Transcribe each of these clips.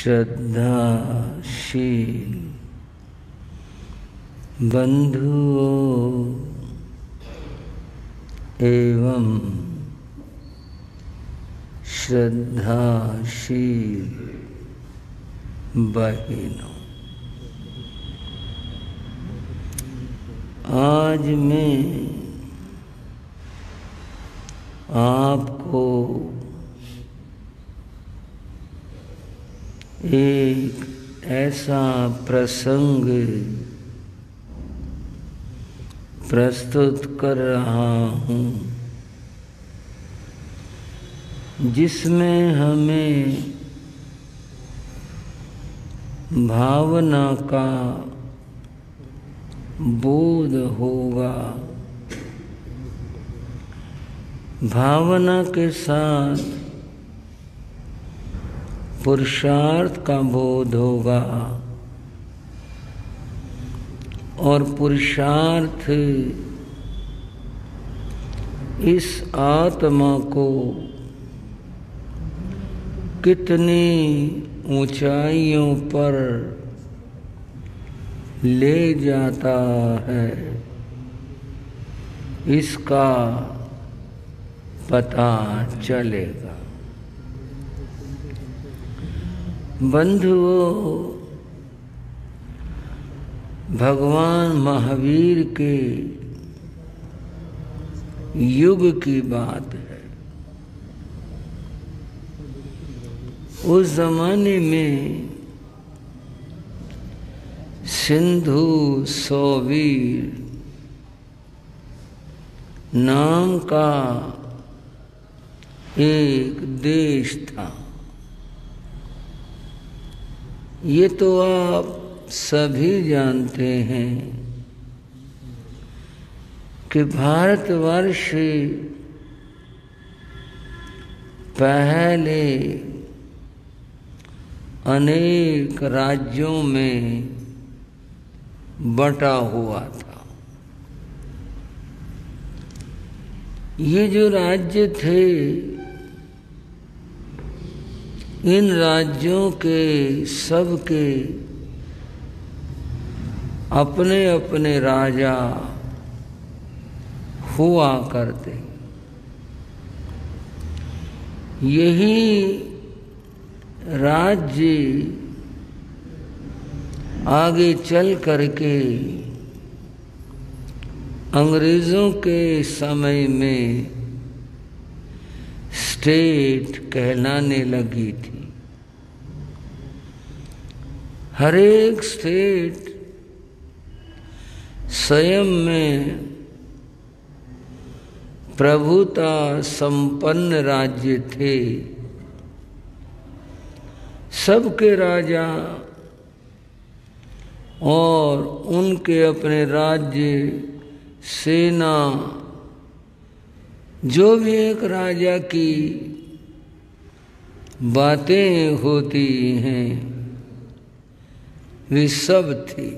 श्रद्धाशील बंधुओं एवं श्रद्धाशील बहनों, आज मैं आपको एक ऐसा प्रसंग प्रस्तुत कर रहा हूँ जिसमें हमें भावना का बोध होगा, भावना के साथ पुरुषार्थ का बोध होगा और पुरुषार्थ इस आत्मा को कितनी ऊंचाइयों पर ले जाता है इसका पता चलेगा। बंधुओं, भगवान महावीर के युग की बात है। उस जमाने में सिंधु सौवीर नाम का एक देश था। ये तो आप सभी जानते हैं कि भारतवर्ष पहले अनेक राज्यों में बटा हुआ था। ये जो राज्य थे, इन राज्यों के सबके अपने अपने राजा हुआ करते। यही राज्य आगे चल करके अंग्रेजों के समय में स्टेट कहलाने लगी थी। हर एक स्टेट स्वयं में प्रभुता संपन्न राज्य थे। सबके राजा और उनके अपने राज्य, सेना, जो भी एक राजा की बातें होती हैं वे सब थी।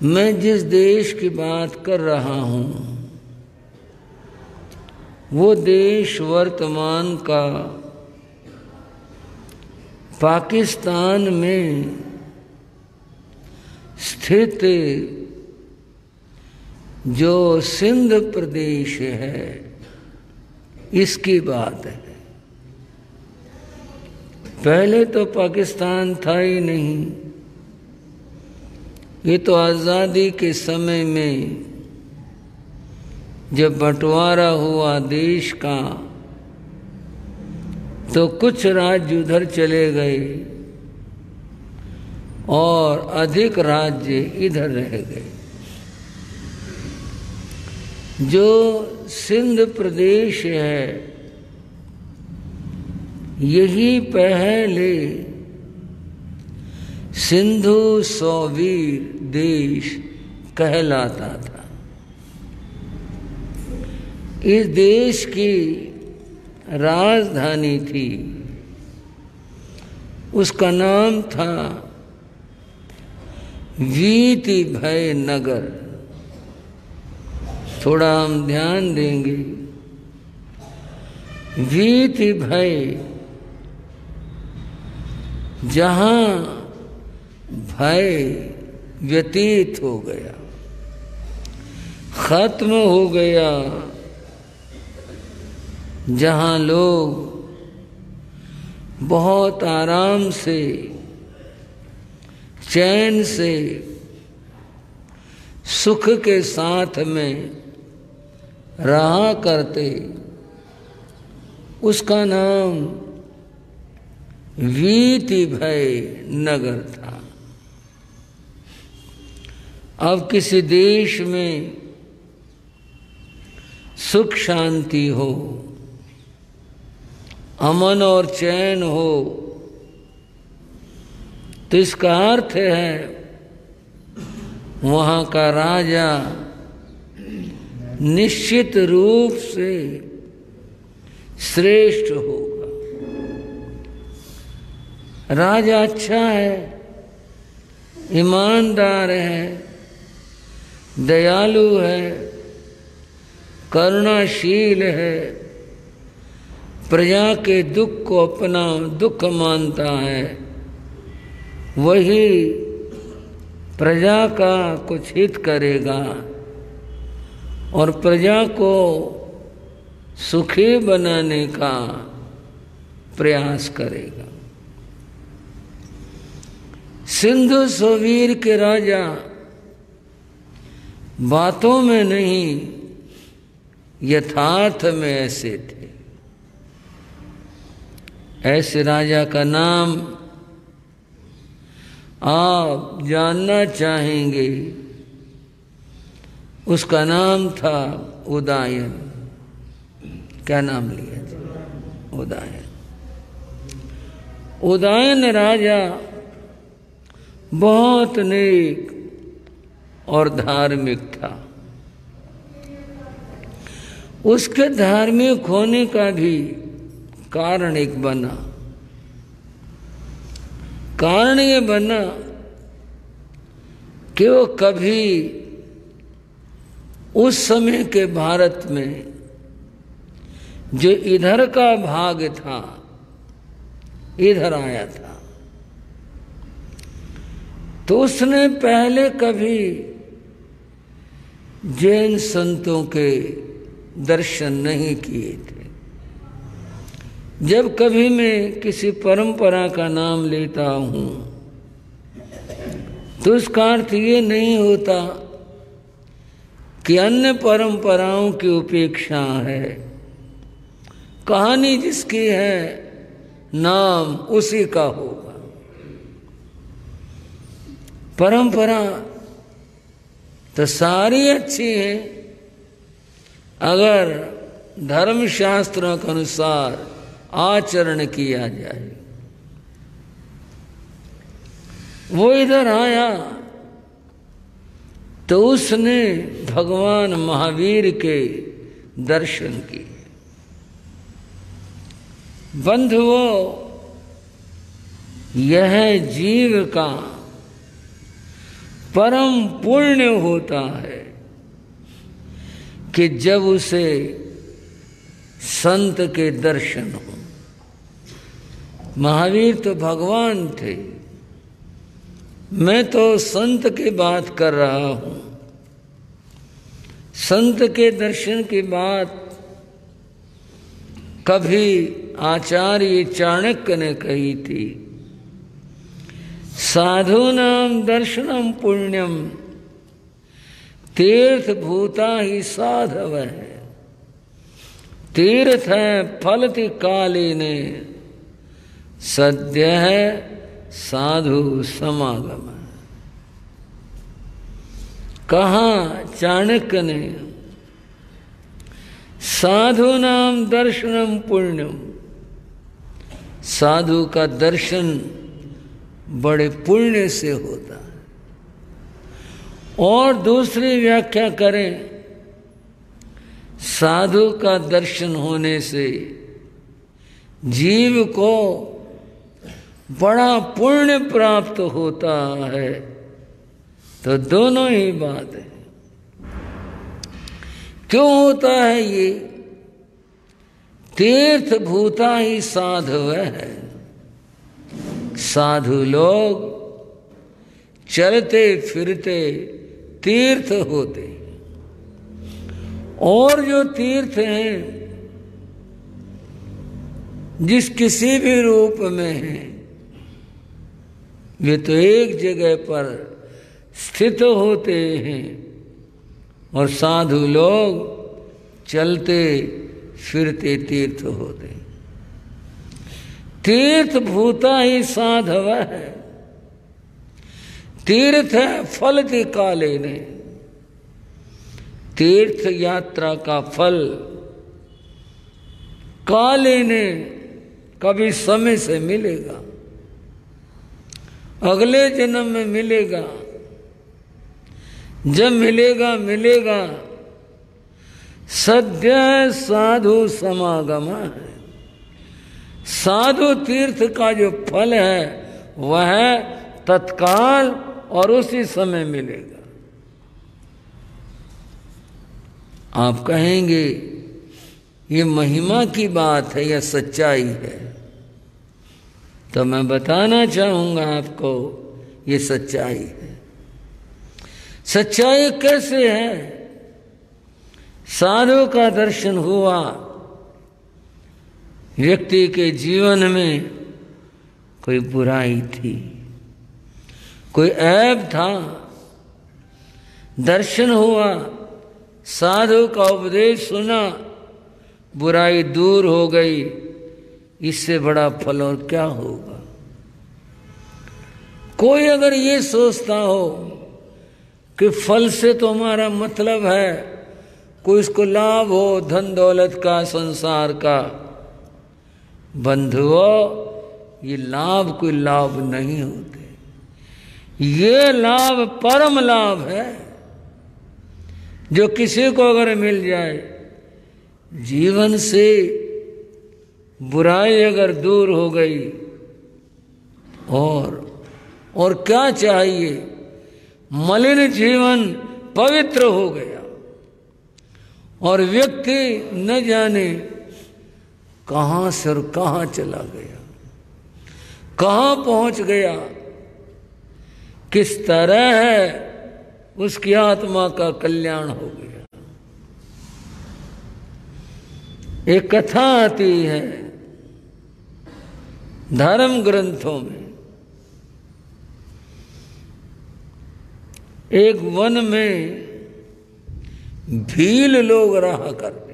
मैं जिस देश की बात कर रहा हूँ वो देश वर्तमान का पाकिस्तान में स्थित जो सिंध प्रदेश है इसकी बात है। पहले तो पाकिस्तान था ही नहीं। ये तो आज़ादी के समय में जब बंटवारा हुआ देश का तो कुछ राज्य उधर चले गए और अधिक राज्य इधर रह गए। जो सिंध प्रदेश है यही पहले सिंधु सौवीर देश कहलाता था। इस देश की राजधानी थी, उसका नाम था वीतिभय नगर। थोड़ा हम ध्यान देंगे। वीतिभय जहां भय व्यतीत हो गया, खत्म हो गया, जहां लोग बहुत आराम से, चैन से, सुख के साथ में रहा करते, उसका नाम वीति भय नगर था। अब किसी देश में सुख शांति हो, अमन और चैन हो, तो इसका अर्थ है वहाँ का राजा निश्चित रूप से श्रेष्ठ होगा। राजा अच्छा है, ईमानदार है, दयालु है, करुणाशील है, प्रजा के दुख को अपना दुख मानता है, वही प्रजा का कुछ हित करेगा और प्रजा को सुखी बनाने का प्रयास करेगा। सिंधु सौवीर के राजा बातों में नहीं, यथार्थ में ऐसे थे। ऐसे राजा का नाम आप जानना चाहेंगे। उसका नाम था उदयन। क्या नाम लिया था? उदयन। उदयन राजा बहुत नेक और धार्मिक था। उसके धार्मिक होने का भी कारण एक बना। कारण ये बना कि वो कभी उस समय के भारत में जो इधर का भाग था, इधर आया था, तो उसने पहले कभी जैन संतों के दर्शन नहीं किए थे। जब कभी मैं किसी परंपरा का नाम लेता हूँ तो उसका अर्थ ये नहीं होता कि अन्य परंपराओं की उपेक्षा है। कहानी जिसकी है नाम उसी का होगा। परंपरा तो सारी अच्छी है अगर धर्मशास्त्रों के अनुसार आचरण किया जाए। वो इधर आया तो उसने भगवान महावीर के दर्शन किए। बंधुओं, यह जीव का परम पुण्य होता है कि जब उसे संत के दर्शन हो। महावीर तो भगवान थे, मैं तो संत की बात कर रहा हूँ। संत के दर्शन की बात कभी आचार्य चाणक्य ने कही थी। साधूनां दर्शनम पुण्यम तीर्थ भूता ही साधव है। तीर्थ है फलति कालीने सद्य है साधु समागम। कहा चाणक्य ने, साधु नाम दर्शनम पुण्यम। साधु का दर्शन बड़े पुण्य से होता है। और दूसरी व्याख्या करें, साधु का दर्शन होने से जीव को बड़ा पुण्य प्राप्त होता है। तो दोनों ही बात है। क्यों होता है ये? तीर्थ भूता ही साधव है। साधु लोग चलते फिरते तीर्थ होते, और जो तीर्थ हैं जिस किसी भी रूप में हैं, वे तो एक जगह पर स्थित होते हैं, और साधु लोग चलते फिरते तीर्थ होते। तीर्थ भूता ही साधव है, तीर्थ है फल के काले ने। तीर्थ यात्रा का फल काले ने कभी समय से मिलेगा, अगले जन्म में मिलेगा। जब मिलेगा मिलेगा। सद्य साधु समागम है। साधु तीर्थ का जो फल है वह तत्काल और उसी समय मिलेगा। आप कहेंगे ये महिमा की बात है या सच्चाई है, तो मैं बताना चाहूंगा आपको ये सच्चाई है। सच्चाई कैसे है? साधु का दर्शन हुआ, व्यक्ति के जीवन में कोई बुराई थी, कोई ऐब था, दर्शन हुआ, साधु का उपदेश सुना, बुराई दूर हो गई। इससे बड़ा फल और क्या होगा? कोई अगर ये सोचता हो कि फल से तो हमारा मतलब है, कोई इसको लाभ हो धन दौलत का, संसार का, बंधुओं ये लाभ कोई लाभ नहीं होते। ये लाभ परम लाभ है, जो किसी को अगर मिल जाए, जीवन से बुराई अगर दूर हो गई, और क्या चाहिए? मलिन जीवन पवित्र हो गया, और व्यक्ति न जाने कहां से और कहां चला गया, कहां पहुंच गया, किस तरह है उसकी आत्मा का कल्याण हो गया। एक कथा आती है धर्म ग्रंथों में। एक वन में भील लोग रहा करते।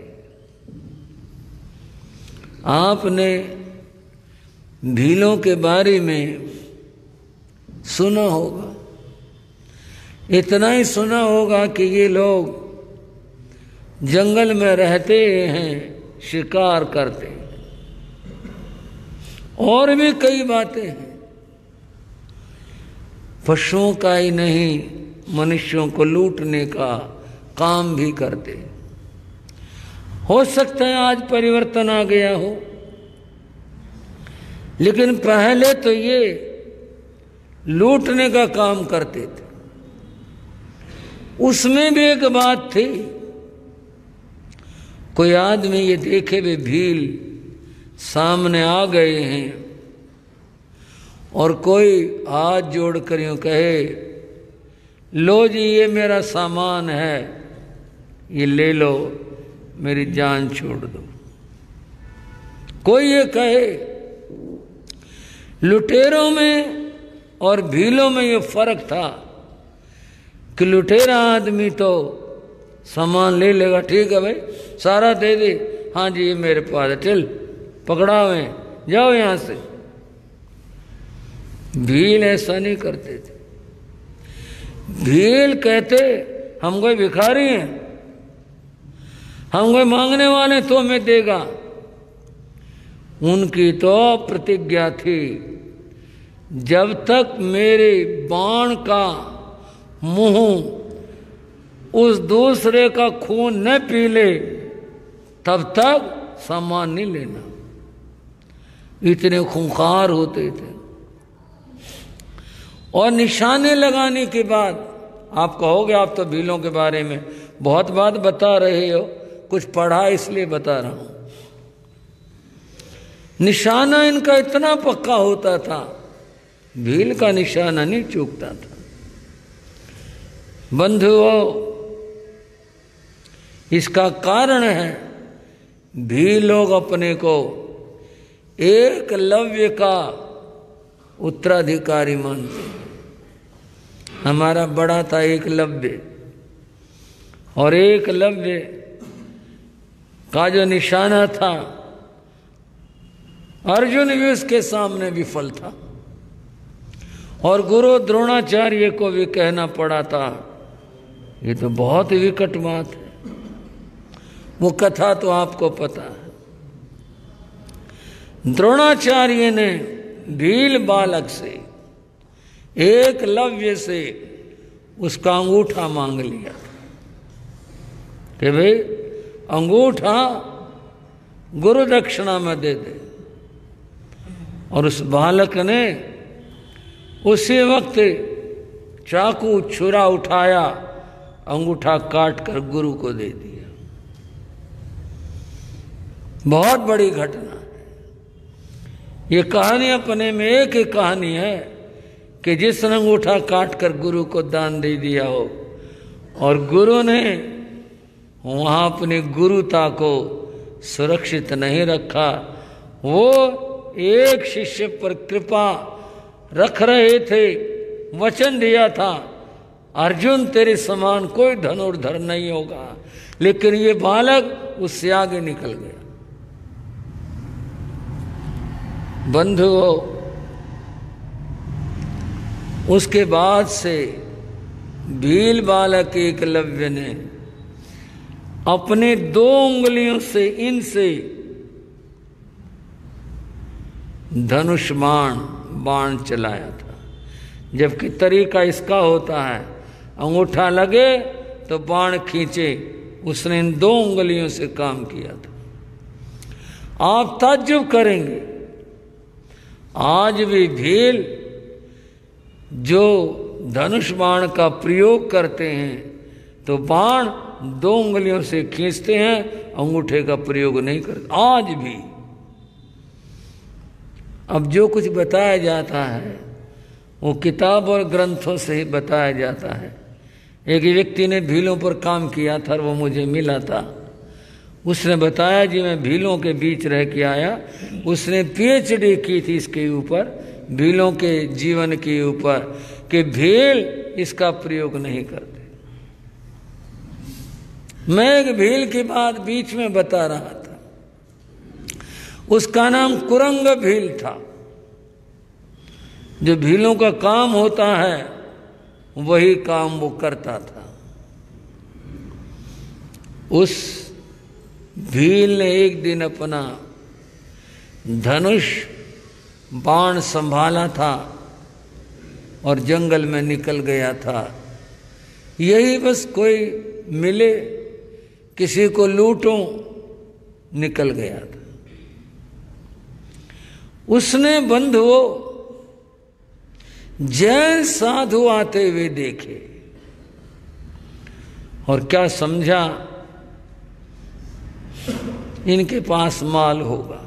आपने भीलों के बारे में सुना होगा, इतना ही सुना होगा कि ये लोग जंगल में रहते हैं, शिकार करते हैं, और भी कई बातें हैं। पशुओं का ही नहीं, मनुष्यों को लूटने का काम भी करते। हो सकता है आज परिवर्तन आ गया हो, लेकिन पहले तो ये लूटने का काम करते थे। उसमें भी एक बात थी, कोई आदमी ये देखे वे भील सामने आ गए हैं, और कोई हाथ जोड़कर यूं कहे, लो जी ये मेरा सामान है, ये ले लो, मेरी जान छोड़ दो। कोई ये कहे। लुटेरों में और भीलों में ये फर्क था कि लुटेरा आदमी तो सामान ले लेगा, ठीक है भाई सारा दे दे, हाँ जी ये मेरे पास है, चल पकड़ा हुए, जाओ यहां से। भील ऐसा नहीं करते थे। भील कहते हम कोई भिखारी हैं, हम कोई मांगने वाले तो हमें देगा। उनकी तो प्रतिज्ञा थी, जब तक मेरे बाण का मुंह उस दूसरे का खून न पी ले, तब तक सामान नहीं लेना। इतने खूंखार होते थे। और निशाने लगाने के बाद, आप कहोगे आप तो भीलों के बारे में बहुत बात बता रहे हो, कुछ पढ़ा इसलिए बता रहा हूं। निशाना इनका इतना पक्का होता था भील का निशाना नहीं चूकता था। बंधुओं, इसका कारण है भी लोग अपने को एकलव्य का उत्तराधिकारी मानते। हमारा बड़ा था एकलव्य, और एकलव्य का जो निशाना था, अर्जुन भी उसके सामने विफल था, और गुरु द्रोणाचार्य को भी कहना पड़ा था। ये तो बहुत विकट बात है। वो कथा तो आपको पता है। द्रोणाचार्य ने भील बालक से, एकलव्य से उसका अंगूठा मांग लिया कि भाई अंगूठा गुरु दक्षिणा में दे दे। और उस बालक ने उसी वक्त चाकू छुरा उठाया, अंगूठा काट कर गुरु को दे दिया। बहुत बड़ी घटना है। ये कहानी अपने में एक ही कहानी है कि जिसने अंगूठा काट कर गुरु को दान दे दिया हो, और गुरु ने वहाँ अपनी गुरुता को सुरक्षित नहीं रखा। वो एक शिष्य पर कृपा रख रहे थे, वचन दिया था अर्जुन तेरे समान कोई धनुर्धर नहीं होगा, लेकिन ये बालक उससे आगे निकल गया। बंधुओं, उसके बाद से भील बालक एकलव्य ने अपने 2 उंगलियों से इनसे धनुष्मान बाण चलाया था। जबकि तरीका इसका होता है, अंगूठा लगे तो बाण खींचे, उसने इन 2 उंगलियों से काम किया था। आप ताज्जुब करेंगे, आज भी भील जो धनुष बाण का प्रयोग करते हैं तो बाण 2 उंगलियों से खींचते हैं, अंगूठे का प्रयोग नहीं करते आज भी। अब जो कुछ बताया जाता है वो किताब और ग्रंथों से ही बताया जाता है। एक व्यक्ति ने भीलों पर काम किया था, वो मुझे मिला था। उसने बताया जी मैं भीलों के बीच रह के आया। उसने पीएचडी की थी इसके ऊपर, भीलों के जीवन के ऊपर, कि भील इसका प्रयोग नहीं करते। मैं एक भील की बात बीच में बता रहा था। उसका नाम कुरंग भील था। जो भीलों का काम होता है वही काम वो करता था। उस भील ने एक दिन अपना धनुष बाण संभाला था और जंगल में निकल गया था। यही बस कोई मिले, किसी को लूटो, निकल गया था। उसने बंधुओं जैन साधु आते हुए देखे और क्या समझा इनके पास माल होगा,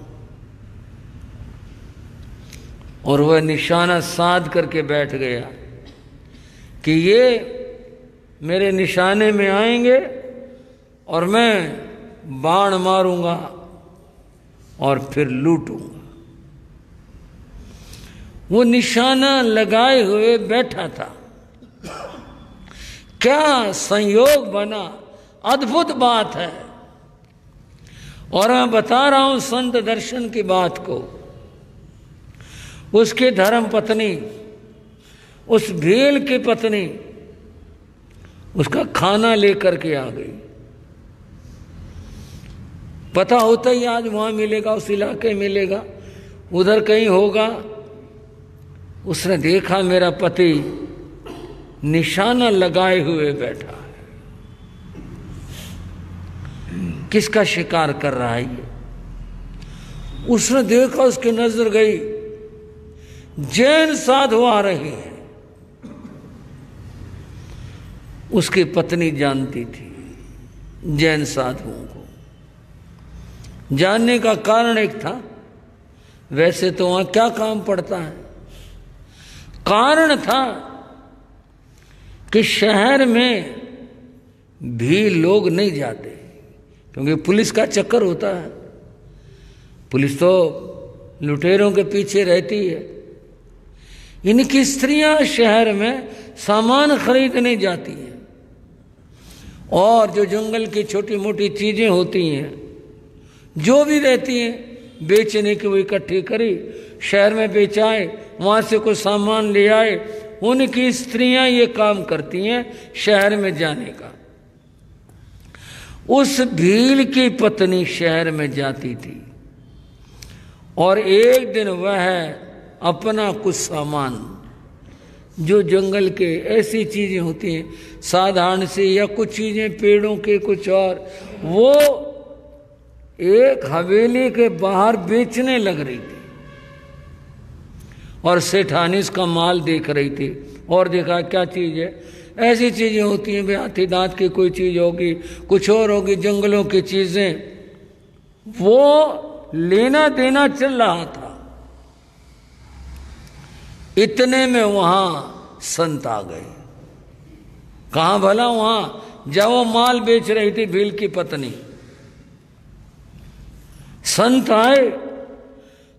और वह निशाना साध करके बैठ गया कि ये मेरे निशाने में आएंगे और मैं बाण मारूंगा और फिर लूटूंगा। वो निशाना लगाए हुए बैठा था। क्या संयोग बना, अद्भुत बात है। और मैं बता रहा हूं संत दर्शन की बात को। उसकी धर्म पत्नी, उस भील की पत्नी उसका खाना लेकर के आ गई। पता होता ही आज वहां मिलेगा, उस इलाके मिलेगा, उधर कहीं होगा। उसने देखा मेरा पति निशाना लगाए हुए बैठा है, किसका शिकार कर रहा है ये। उसने देखा, उसकी नजर गई, जैन साधु आ रहे हैं। उसकी पत्नी जानती थी जैन साधुओं को। जानने का कारण एक था, वैसे तो वहां क्या काम पड़ता है, कारण था कि शहर में भी लोग नहीं जाते, क्योंकि पुलिस का चक्कर होता है। पुलिस तो लुटेरों के पीछे रहती है। इनकी स्त्रियां शहर में सामान खरीदने जाती हैं, और जो जंगल की छोटी मोटी चीजें होती हैं, जो भी रहती हैं बेचने की, वो इकट्ठी करी, शहर में बेचाए, वहां से कुछ सामान ले आए। उनकी स्त्रियां ये काम करती हैं शहर में जाने का। उस भील की पत्नी शहर में जाती थी, और एक दिन वह अपना कुछ सामान, जो जंगल के ऐसी चीजें होती हैं साधारण सी, या कुछ चीजें पेड़ों के कुछ और, वो एक हवेली के बाहर बेचने लग रही थी। और सेठानी उसका माल देख रही थी, और देखा क्या चीज है। ऐसी चीजें होती हैं, हाथी दांत की कोई चीज होगी, कुछ और होगी, जंगलों की चीजें। वो लेना देना चल रहा था। इतने में वहां संत आ गए। कहां भला? वहां जब वो माल बेच रही थी भील की पत्नी। संत आए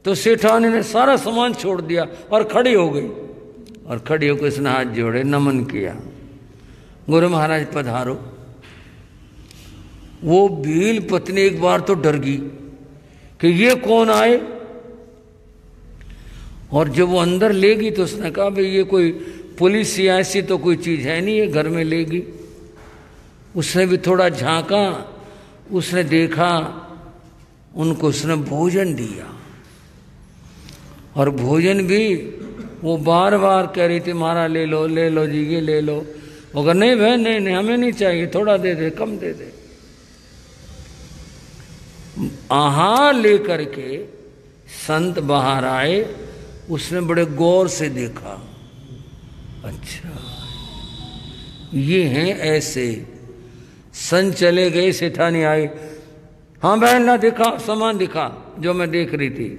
तो सेठानी ने सारा सामान छोड़ दिया और खड़ी हो गई, और खड़ी होकर इसने हाथ जोड़े, नमन किया, गुरु महाराज पधारो। वो भील पत्नी एक बार तो डर गई कि ये कौन आए, और जब वो अंदर लेगी तो उसने कहा भाई ये कोई पुलिस या ऐसी तो कोई चीज है नहीं, ये घर में लेगी। उसने भी थोड़ा झांका, उसने देखा, उनको उसने भोजन दिया, और भोजन भी वो बार बार कह रही थी महाराज ले लो जी, ये ले लो। वो कहा नहीं बहन, नहीं हमें नहीं चाहिए, थोड़ा दे दे, कम दे दे। आहार लेकर के संत बाहर आए। उसने बड़े गौर से देखा, अच्छा ये हैं ऐसे। संत चले गए, सेठानी आई, हाँ बहन ना दिखा, सामान दिखा जो मैं देख रही थी।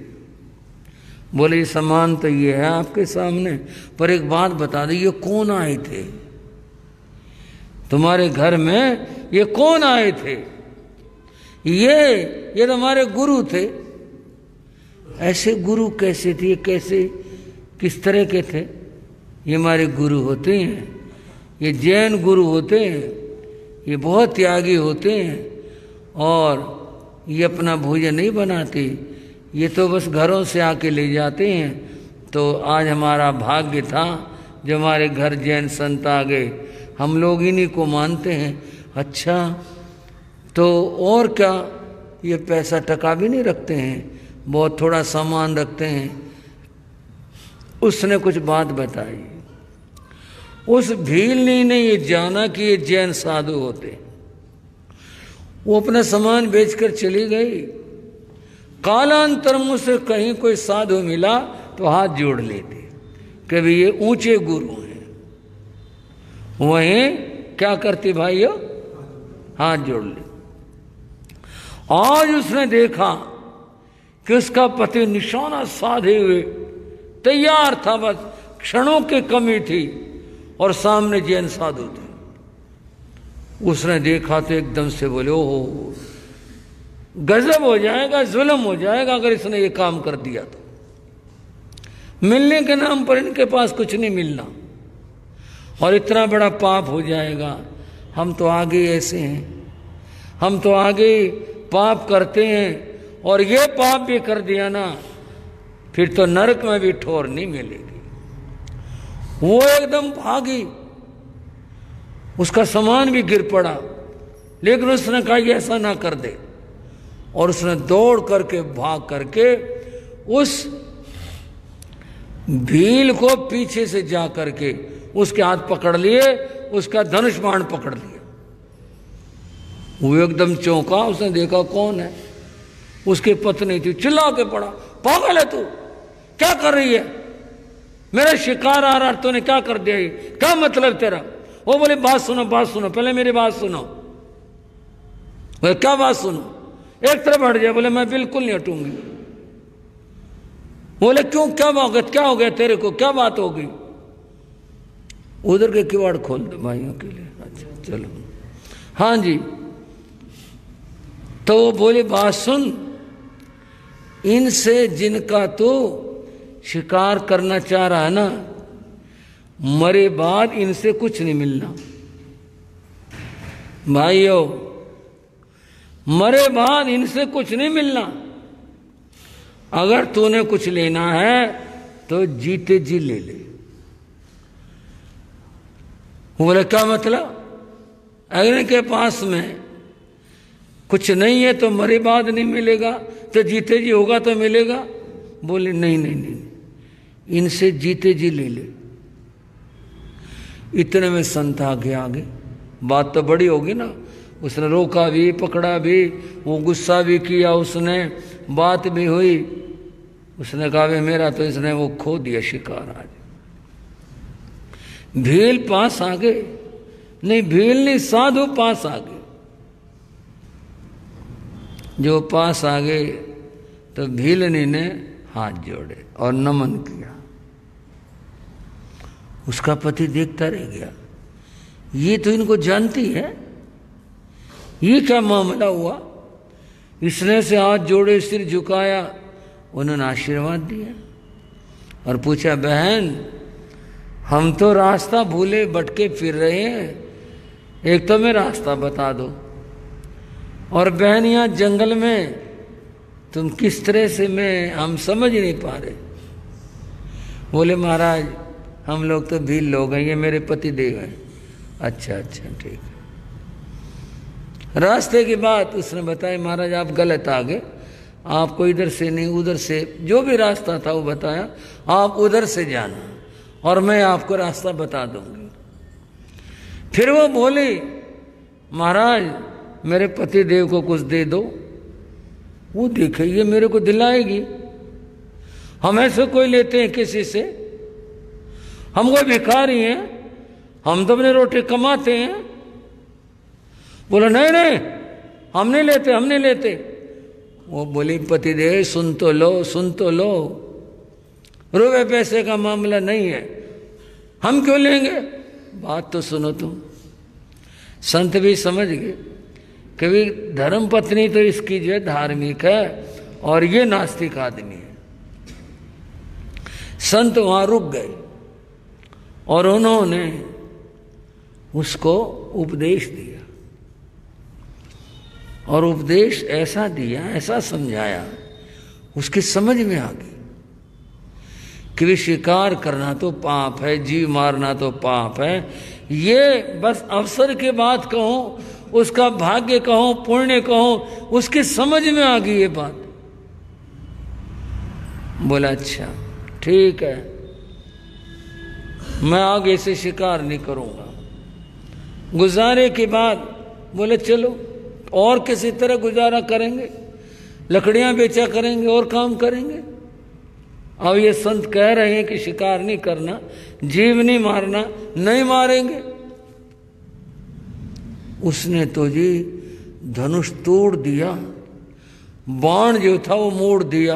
बोले सामान तो ये है आपके सामने, पर एक बात बता दो, ये कौन आए थे तुम्हारे घर में? ये कौन आए थे? ये तो हमारे गुरु थे। ऐसे गुरु कैसे थे? कैसे, किस तरह के थे? ये हमारे गुरु होते हैं, ये जैन गुरु होते हैं, ये बहुत त्यागी होते हैं, और ये अपना भोजन नहीं बनाते, ये तो बस घरों से आके ले जाते हैं। तो आज हमारा भाग्य था जो हमारे घर जैन संत आ गए, हम लोग इन्हीं को मानते हैं। अच्छा तो और क्या, ये पैसा टका भी नहीं रखते हैं, बहुत थोड़ा सामान रखते हैं। उसने कुछ बात बताई। उस भीलनी ने ये जाना कि ये जैन साधु होते। वो अपना सामान बेचकर चली गई। कालांतर मुझसे कहीं कोई साधु मिला तो हाथ जोड़ लेते कि भी ये ऊंचे गुरु हैं। वहीं क्या करती भाइयों? हाथ जोड़ ले। आज उसने देखा कि उसका पति निशाना साधे हुए तैयार था, बस क्षणों की कमी थी, और सामने जैन साधु थे। उसने देखा तो एकदम से बोले ओहो, गजब हो जाएगा, जुल्म हो जाएगा अगर इसने ये काम कर दिया तो। मिलने के नाम पर इनके पास कुछ नहीं मिलना, और इतना बड़ा पाप हो जाएगा। हम तो आगे ऐसे हैं, हम तो आगे पाप करते हैं, और ये पाप भी कर दिया ना, फिर तो नरक में भी ठोर नहीं मिलेगी। वो एकदम भागी, उसका सामान भी गिर पड़ा, लेकिन उसने कहा कि ऐसा ना कर दे, और उसने दौड़ करके भाग करके उस भील को पीछे से जा करके उसके हाथ पकड़ लिए, उसका धनुष बाण पकड़ लिया। वो एकदम चौंका, उसने देखा कौन है, उसकी पत्नी थी। चिल्ला के पड़ा, पागल है तू, क्या कर रही है? मेरा शिकार आ रहा, तूने क्या कर दिया? ये क्या मतलब तेरा? वो बोले बात सुनो, बात सुनो, पहले मेरी बात सुनो। बोले क्या बात सुनो? एक तरफ हट जाए। बोले मैं बिल्कुल नहीं हटूंगी। बोले क्यों, क्या बात, क्या हो गया तेरे को, क्या बात हो गई? उधर के किवाड़ खोल दो भाइयों के लिए। अच्छा चलो, हाँ जी। तो वो बोले बात सुन, इनसे जिनका तो शिकार करना चाह रहा है ना, मरे बाद इनसे कुछ नहीं मिलना भाइयों, मरे बाद इनसे कुछ नहीं मिलना। अगर तूने कुछ लेना है तो जीते जी ले ले। बोले क्या मतलब? अगर इनके पास में कुछ नहीं है तो मरे बाद नहीं मिलेगा, तो जीते जी होगा तो मिलेगा। बोले नहीं नहीं नहीं, इनसे जीते जी ले ले। इतने में संत आगे बात तो बड़ी होगी ना। उसने रोका भी, पकड़ा भी, वो गुस्सा भी किया उसने, बात भी हुई। उसने कहा वे मेरा तो इसने वो खो दिया शिकार आज। भील पास आ गए, नहीं भील नहीं, साधु पास आ गए। जो पास आ गए तो भीलनी ने हाथ जोड़े और नमन किया। उसका पति देखता रह गया, ये तो इनको जानती है, ये क्या मामला हुआ? इसने से हाथ जोड़े, सिर झुकाया, उन्होंने आशीर्वाद दिया और पूछा बहन हम तो रास्ता भूले भटके फिर रहे हैं, एक तो मैं रास्ता बता दो, और बहन यहाँ जंगल में तुम किस तरह से हम समझ नहीं पा रहे। बोले महाराज हम लोग तो भील लोग हैं, ये मेरे पति देव हैं। अच्छा अच्छा ठीक है। रास्ते की बात उसने बताई, महाराज आप गलत आ गए, आपको इधर से नहीं उधर से, जो भी रास्ता था वो बताया, आप उधर से जाना और मैं आपको रास्ता बता दूंगी। फिर वो बोली महाराज मेरे पति देव को कुछ दे दो। वो देखे ये मेरे को दिलाएगी, हम ऐसे कोई लेते हैं किसी से? हम कोई भिखारी हैं, हम तो अपने रोटी कमाते हैं। बोला नहीं नहीं हम नहीं लेते, हम नहीं लेते। वो बोली पति देव सुन तो लो, सुन तो लो, रुपए पैसे का मामला नहीं है, हम क्यों लेंगे? बात तो सुनो तुम। संत भी समझ गए कि धर्म पत्नी तो इसकी जो है धार्मिक है और ये नास्तिक आदमी है। संत वहां रुक गए और उन्होंने उसको उपदेश दिया, और उपदेश ऐसा दिया, ऐसा समझाया, उसकी समझ में आ गई कि शिकार करना तो पाप है, जीव मारना तो पाप है। ये बस अवसर के बात कहूं, उसका भाग्य कहूं, पुण्य कहूं, उसकी समझ में आ गई ये बात। बोला अच्छा ठीक है, मैं आगे से शिकार नहीं करूंगा। गुजारे के बाद बोले चलो और किसी तरह गुजारा करेंगे, लकड़ियां बेचा करेंगे और काम करेंगे। अब ये संत कह रहे हैं कि शिकार नहीं करना, जीव नहीं मारना, नहीं मारेंगे। उसने तो जी धनुष तोड़ दिया, बाण जो था वो मोड़ दिया,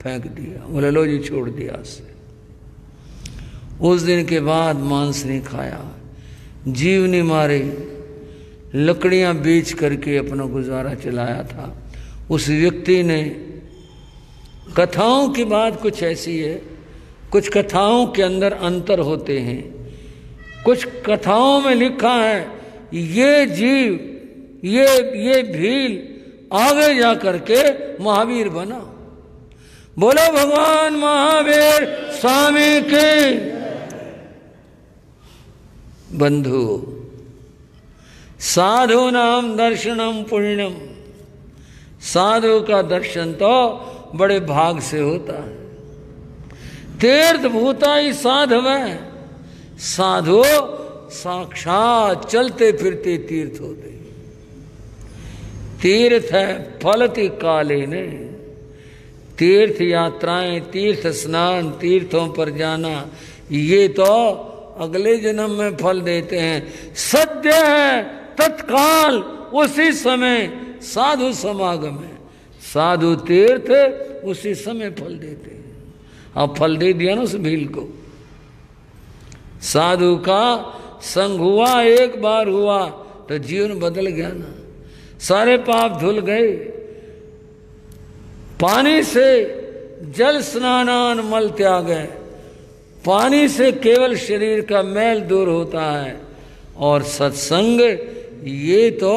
फेंक दिया। बोले लो जी छोड़ दिया से। उस दिन के बाद मांस नहीं खाया, जीव नहीं मारे, लकड़ियां बेच करके अपना गुजारा चलाया था। उस व्यक्ति ने, कथाओं की बात कुछ ऐसी है, कुछ कथाओं के अंदर अंतर होते हैं। कुछ कथाओं में लिखा है ये जीव, ये भील आगे जा करके महावीर बना। बोलो भगवान महावीर स्वामी के। बंधु साधु नाम दर्शनम पुण्यम, साधु का दर्शन तो बड़े भाग से होता है। तीर्थ भूता ही साधव है, साधु साक्षात चलते फिरते तीर्थ होते। तीर्थ है फलति काले ने, तीर्थ यात्राएं, तीर्थ स्नान, तीर्थों पर जाना, ये तो अगले जन्म में फल देते हैं। सत्य है तत्काल उसी समय साधु समागम है, साधु तीर्थ उसी समय फल देते हैं। अब फल दे दिया ना उस भील को, साधु का संग हुआ, एक बार हुआ तो जीवन बदल गया ना, सारे पाप धुल गए। पानी से जल स्नानान मल त्याग है, पानी से केवल शरीर का मैल दूर होता है। और सत्संग ये तो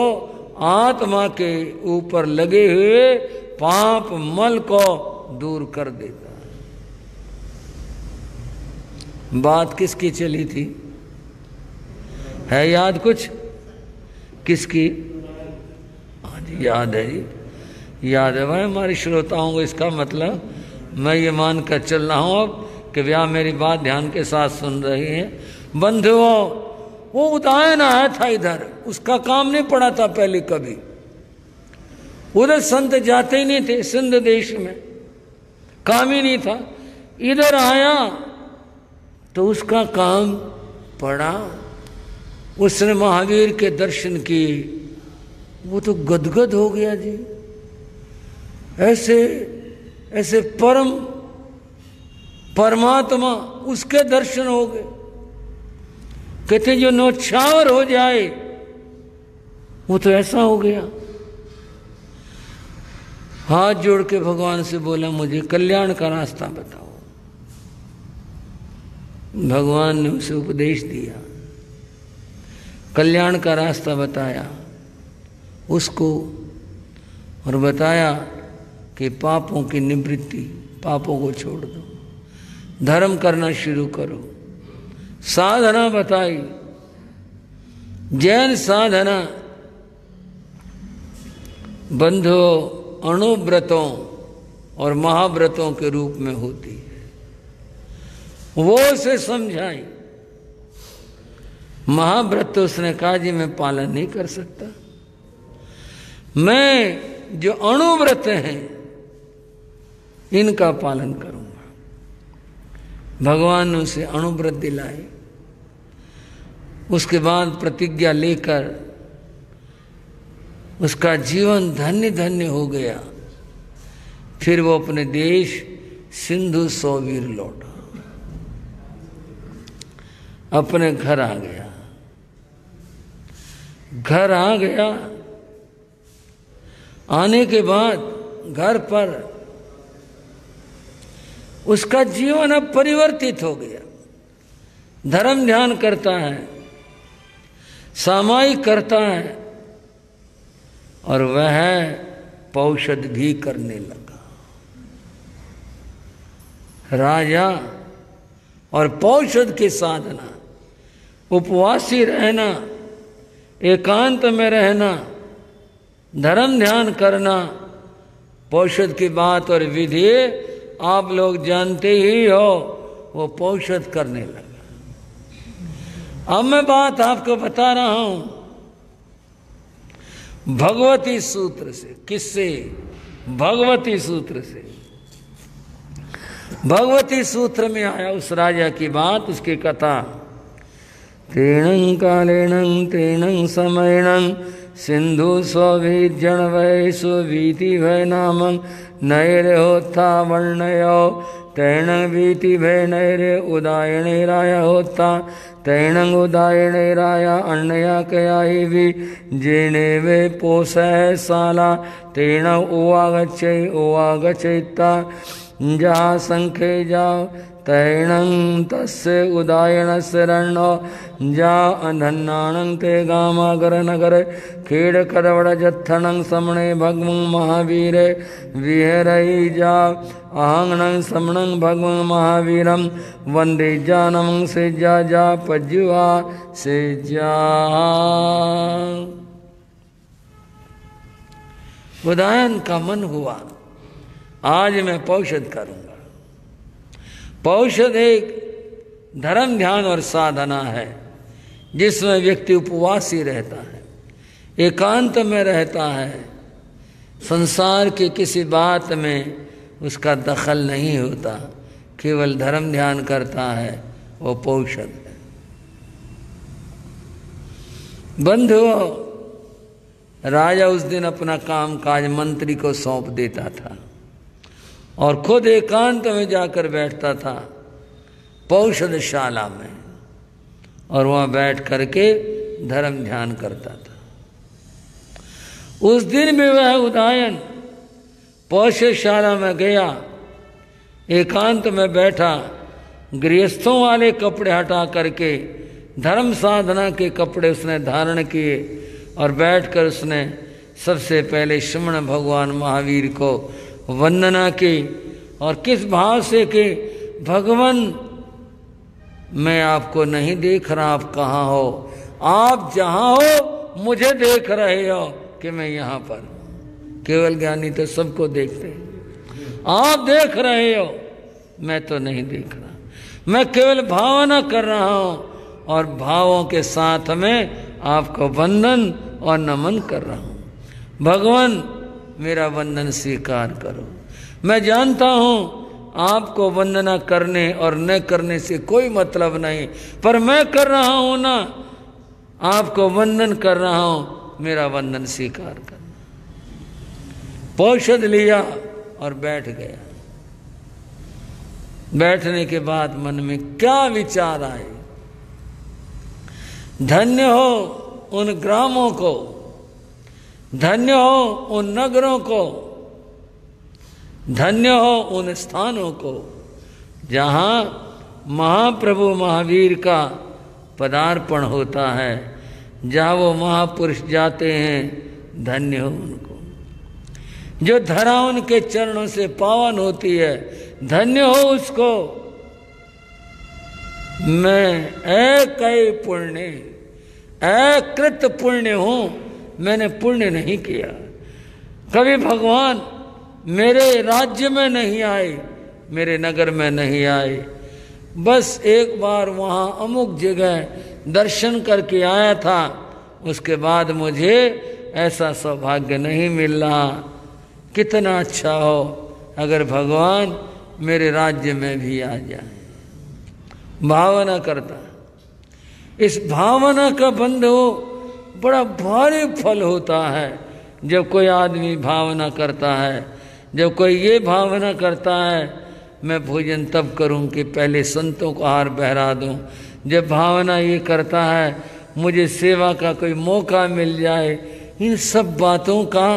आत्मा के ऊपर लगे हुए पाप मल को दूर कर देता है। बात किसकी चली थी, है याद कुछ? किसकी? हाँ जी याद है जी, याद है भाई हमारे श्रोताओं को। इसका मतलब मैं ये मान कर चल रहा हूँ अब कि व्याह मेरी बात ध्यान के साथ सुन रही हैं। बंधुओं, वो उदायन आया था इधर, उसका काम नहीं पड़ा था पहले कभी, उधर संत जाते ही नहीं थे, सिंध देश में काम ही नहीं था। इधर आया तो उसका काम पड़ा, उसने महावीर के दर्शन किए, वो तो गदगद हो गया जी। ऐसे ऐसे परमात्मा उसके दर्शन हो गए। कहते जो नौछावर हो जाए वो तो ऐसा हो गया। हाथ जोड़ के भगवान से बोला मुझे कल्याण का रास्ता बताओ। भगवान ने उसे उपदेश दिया, कल्याण का रास्ता बताया उसको, और बताया कि पापों की निवृत्ति, पापों को छोड़ दो, धर्म करना शुरू करो। साधना बताई, जैन साधना बंधो अणुव्रतों और महाव्रतों के रूप में होती है, वो उसे समझाई। महाव्रत तो उसने कहा जी मैं पालन नहीं कर सकता, मैं जो अणुव्रत हैं इनका पालन करूंगा। भगवान ने उसे अणुव्रत दिलाए। उसके बाद प्रतिज्ञा लेकर उसका जीवन धन्य धन्य हो गया। फिर वो अपने देश सिंधु सौवीर लौटा, अपने घर आ गया। घर आ गया, आने के बाद घर पर उसका जीवन अब परिवर्तित हो गया। धर्म ध्यान करता है, सामायिक करता है, और वह पौषध भी करने लगा। राजा और पौषध की साधना, उपवासी रहना, एकांत में रहना, धर्म ध्यान करना, पौषध की बात और विधि आप लोग जानते ही हो। वो पौषध करने लगा। अब मैं बात आपको बता रहा हूं भगवती सूत्र से। किससे? भगवती सूत्र से। भगवती सूत्र में आया उस राजा की बात, उसकी कथा। तेणं कालेणं तेणं समयणं सिंधु स्वभीजन वै सुवीति भय नामं नैरे होता वर्णयो तैण वीति भय नैरे उदायणे राया होता तैण उदायणे राया अन्नया कया ही भी जेने वे पोसै साला तेण उवागच्छेता जा संखे जाओ तैणं तस्य उदायन शरणो जा अधन्नाणं ते गामागर नगर खेड़ करवड़ जत्थनं समणे भगवं महावीरे विहरई जा आहंगणं समणं भगवं महावीरं वंदे जानमं से जा पज्जुआ से जा। उदायन का मन हुआ, आज मैं पौषध करूंगा। पौषध एक धर्म ध्यान और साधना है जिसमें व्यक्ति उपवासी रहता है, एकांत में रहता है, संसार की किसी बात में उसका दखल नहीं होता, केवल धर्म ध्यान करता है, वो पौषध है। बंधुओं, राजा उस दिन अपना काम काज मंत्री को सौंप देता था और खुद एकांत में जाकर बैठता था पौषधशाला में। और वहाँ बैठ करके धर्म ध्यान करता था। उस दिन भी वह उदायन पौष्यशाला में गया, एकांत में बैठा, गृहस्थों वाले कपड़े हटा करके धर्म साधना के कपड़े उसने धारण किए और बैठकर उसने सबसे पहले श्रमण भगवान महावीर को वंदना की। और किस भाव से कि भगवान मैं आपको नहीं देख रहा, आप कहाँ हो, आप जहाँ हो मुझे देख रहे हो कि मैं यहाँ पर। केवल ज्ञानी तो सबको देखते हैं, आप देख रहे हो, मैं तो नहीं देख रहा, मैं केवल भावना कर रहा हूँ और भावों के साथ में आपको वंदन और नमन कर रहा हूँ। भगवान मेरा वंदन स्वीकार करो। मैं जानता हूँ आपको वंदना करने और न करने से कोई मतलब नहीं, पर मैं कर रहा हूँ ना, आपको वंदन कर रहा हूँ, मेरा वंदन स्वीकार करना। पौषध लिया और बैठ गया। बैठने के बाद मन में क्या विचार आए, धन्य हो उन ग्रामों को, धन्य हो उन नगरों को, धन्य हो उन स्थानों को जहाँ महाप्रभु महावीर का पदार्पण होता है, जहाँ वो महापुरुष जाते हैं, धन्य हो उनको। जो धरा उनके चरणों से पावन होती है, धन्य हो उसको। मैं अकय पुण्य, अकृत पुण्य हूँ, मैंने पुण्य नहीं किया। कभी भगवान मेरे राज्य में नहीं आए, मेरे नगर में नहीं आए, बस एक बार वहाँ अमुक जगह दर्शन करके आया था, उसके बाद मुझे ऐसा सौभाग्य नहीं मिल रहा। कितना अच्छा हो अगर भगवान मेरे राज्य में भी आ जाए। भावना करता, इस भावना का बंध हो बड़ा भारी फल होता है। जब कोई आदमी भावना करता है, जब कोई ये भावना करता है मैं भोजन तब करूं कि पहले संतों को आहार बहरा दूं, जब भावना ये करता है मुझे सेवा का कोई मौका मिल जाए, इन सब बातों का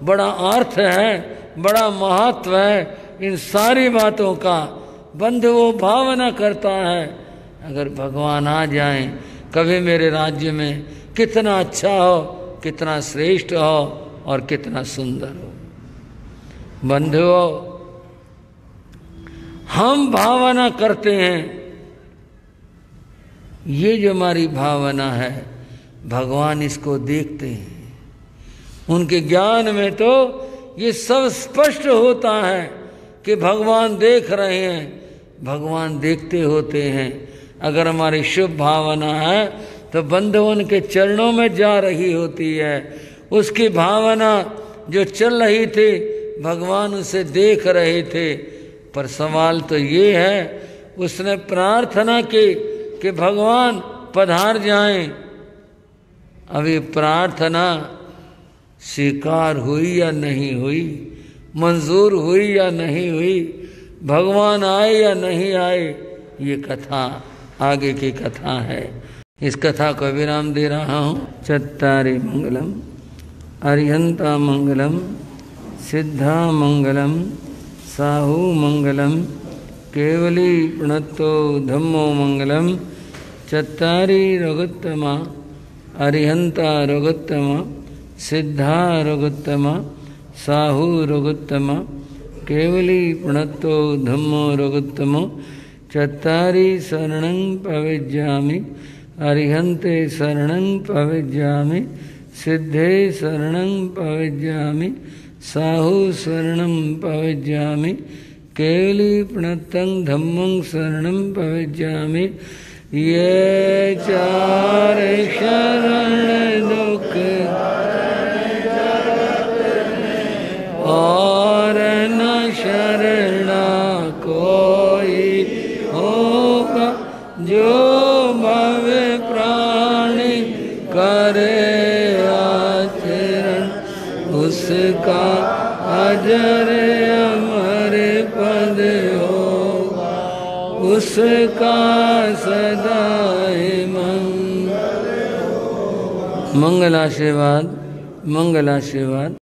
बड़ा अर्थ है, बड़ा महत्व है। इन सारी बातों का बंध वो भावना करता है, अगर भगवान आ जाएं कभी मेरे राज्य में, कितना अच्छा हो, कितना श्रेष्ठ हो और कितना सुंदर हो। बंधुओं, हम भावना करते हैं, ये जो हमारी भावना है भगवान इसको देखते हैं। उनके ज्ञान में तो ये सब स्पष्ट होता है कि भगवान देख रहे हैं, भगवान देखते होते हैं। अगर हमारी शुभ भावना है तो बंधुओं के चरणों में जा रही होती है। उसकी भावना जो चल रही थी भगवान उसे देख रहे थे। पर सवाल तो ये है, उसने प्रार्थना की कि भगवान पधार जाएं। अभी प्रार्थना स्वीकार हुई या नहीं हुई, मंजूर हुई या नहीं हुई, भगवान आए या नहीं आए, ये कथा आगे की कथा है। इस कथा को विराम दे रहा हूँ। चत्तारि मंगलम, अरिहंता मंगलम, सिद्धा मंगलम, साहू मंगलम, केवली प्रणतो धम्मो मंगलम। चत्तारि रघुत्तमा, अरिहंता रघुत्तमा, सिद्धा रघुत्तमा, साहू रघुत्तमा, केवली प्रणतो धम्मो रघुत्तमो। चत्तारि शरणं प्रविज्यामि, अरिहन्ते शरणं प्रविज्यामि, सिद्धे शरणं प्रविज्यामि, साहू शरणं प्रविज्यामि, केवली प्रणतं धम्मं शरणं प्रविज्यामि। ये चार शरण दुख और न शरणा कोई होगा, जो भव प्राणी करे आचरण, उसका अजर अमर पद होगा, उसका सदा मंगल आशीर्वाद, मंगल आशीर्वाद।